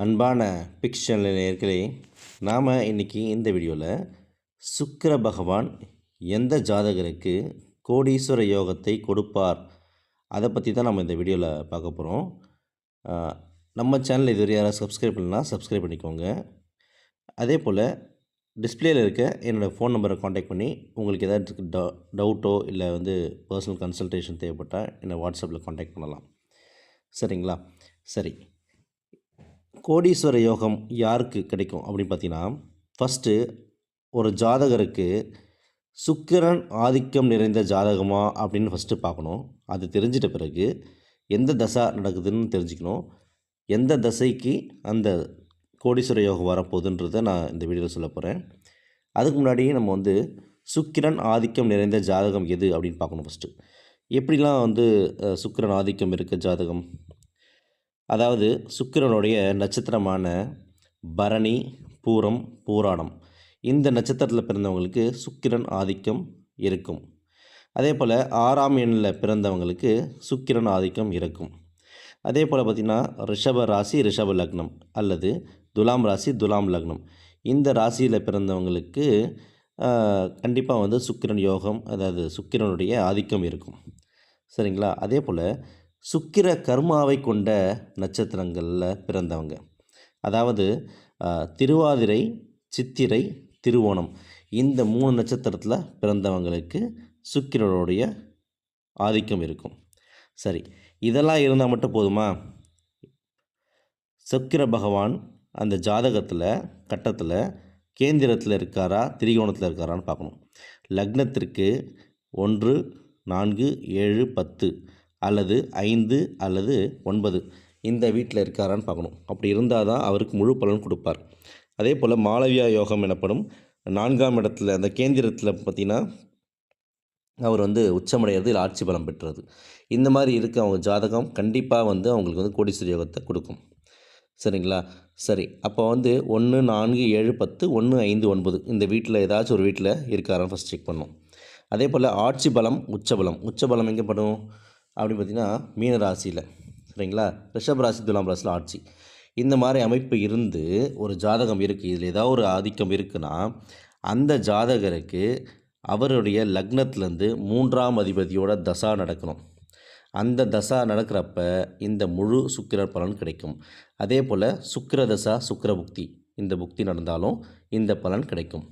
அன்பான பிக்ஷன் நேயர்களே, நாம் இன்றைக்கி இந்த வீடியோவில் சுக்கிர பகவான் எந்த ஜாதகருக்கு கோடீஸ்வர யோகத்தை கொடுப்பார் அதை பற்றி தான் நம்ம இந்த வீடியோவில் பார்க்க போகிறோம். நம்ம சேனல் இதுவரை யாராவது சப்ஸ்கிரைப் பண்ணலாம், சப்ஸ்கிரைப் பண்ணிக்கோங்க. அதே போல் டிஸ்பிளேயில் இருக்க என்னோடய ஃபோன் நம்பரை காண்டாக்ட் பண்ணி உங்களுக்கு ஏதாவது டவுட்டோ இல்லை பர்சனல் கன்சல்டேஷன் தேவைப்பட்டால் என்னை வாட்ஸ்அப்பில் காண்டாக்ட் பண்ணலாம். சரிங்களா? சரி, கோடீஸ்வர யோகம் யாருக்கு கிடைக்கும் அப்படின்னு பார்த்தீங்கன்னா, ஃபஸ்ட்டு ஒரு ஜாதகருக்கு சுக்கிரன் ஆதிக்கம் நிறைந்த ஜாதகமா அப்படின்னு ஃபஸ்ட்டு பார்க்கணும். அது தெரிஞ்சிட்ட பிறகு எந்த தசை நடக்குதுன்னு தெரிஞ்சுக்கணும். எந்த தசைக்கு அந்த கோடீஸ்வர யோகம் வரப்போகுதுன்றதை நான் இந்த வீடியோவில் சொல்ல போகிறேன். அதுக்கு முன்னாடி நம்ம சுக்கிரன் ஆதிக்கம் நிறைந்த ஜாதகம் எது அப்படின்னு பார்க்கணும். ஃபஸ்ட்டு எப்படிலாம் சுக்கிரன் ஆதிக்கம் இருக்க ஜாதகம், அதாவது சுக்கிரனுடைய நட்சத்திரமான பரணி, பூரம், பூராடம் இந்த நட்சத்திரத்தில் பிறந்தவங்களுக்கு சுக்கிரன் ஆதிக்கம் இருக்கும். அதே போல் 6ஆம் எண்ணில் பிறந்தவங்களுக்கு சுக்கிரன் ஆதிக்கம் இருக்கும். அதே போல் பார்த்திங்கன்னா ரிஷப ராசி, ரிஷப லக்னம் அல்லது துலாம் ராசி, துலாம் லக்னம் இந்த ராசியில் பிறந்தவங்களுக்கு கண்டிப்பாக சுக்கிரன் யோகம், அதாவது சுக்கிரனுடைய ஆதிக்கம் இருக்கும். சரிங்களா? அதே போல் சுக்கிர கர்மாவை கொண்ட நட்சத்திரங்களில் பிறந்தவங்க, அதாவது திருவாதிரை, சித்திரை, திருவோணம் இந்த 3 நட்சத்திரத்தில் பிறந்தவங்களுக்கு சுக்கிரனுடைய ஆதிக்கம் இருக்கும். சரி, இதெல்லாம் இருந்தால் மட்டும் போதுமா? சுக்கிர பகவான் அந்த ஜாதகத்தில் கட்டத்தில் கேந்திரத்தில் இருக்காரா, திரிகோணத்தில் இருக்காரான்னு பார்க்கணும். லக்னத்திற்கு 1, 4, 7, 10 அல்லது 5 அல்லது 9 இந்த வீட்டில் இருக்காரான்னு பார்க்கணும். அப்படி இருந்தால் தான் அவருக்கு முழு பலன் கொடுப்பார். அதே போல் மாளவியா யோகம் எனப்படும் 4ஆம் இடத்துல அந்த கேந்திரத்தில் பார்த்திங்கன்னா அவர் உச்சமடைகிறது, இல்லை ஆட்சி பலம் பெற்றது. இந்த மாதிரி இருக்க அவங்க ஜாதகம் கண்டிப்பாக அவங்களுக்கு கோடீஸ்வர யோகத்தை கொடுக்கும். சரிங்களா? சரி, அப்போ 1, 4, 7, 10, 1, 5, 9 இந்த வீட்டில் ஏதாச்சும் ஒரு வீட்டில் இருக்காரான்னு ஃபஸ்ட் செக் பண்ணணும். அதே போல் ஆட்சி பலம், உச்சபலம் எங்கே படும் அப்படின்னு பார்த்திங்கன்னா மீன ராசியில். சரிங்களா? ரிஷப ராசி, துலாம் ராசியில் ஆட்சி. இந்த மாதிரி அமைப்பு இருந்து ஒரு ஜாதகம் இருக்குது, இதில் ஏதாவது ஒரு ஆதிக்கம் இருக்குன்னா அந்த ஜாதகருக்கு அவருடைய லக்னத்துலேருந்து 3ஆம் அதிபதியோட தசா நடக்கணும். அந்த தசா நடக்கிறப்ப இந்த முழு சுக்கிர பலன் கிடைக்கும். அதே போல் சுக்கிர தசா, சுக்கிர புக்தி இந்த புக்தி நடந்தாலும் இந்த பலன் கிடைக்கும்.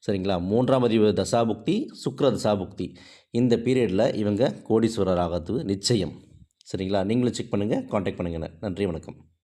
சரிங்களா? 3ஆம் அதிபதி தசா புக்தி, சுக்கிர தசா புக்தி இந்த பீரியடில் இவங்க கோடீஸ்வரர் ஆகிறது நிச்சயம். சரிங்களா? நீங்களும் செக் பண்ணுங்கள், காண்டாக்ட் பண்ணுங்கள். நன்றி, வணக்கம்.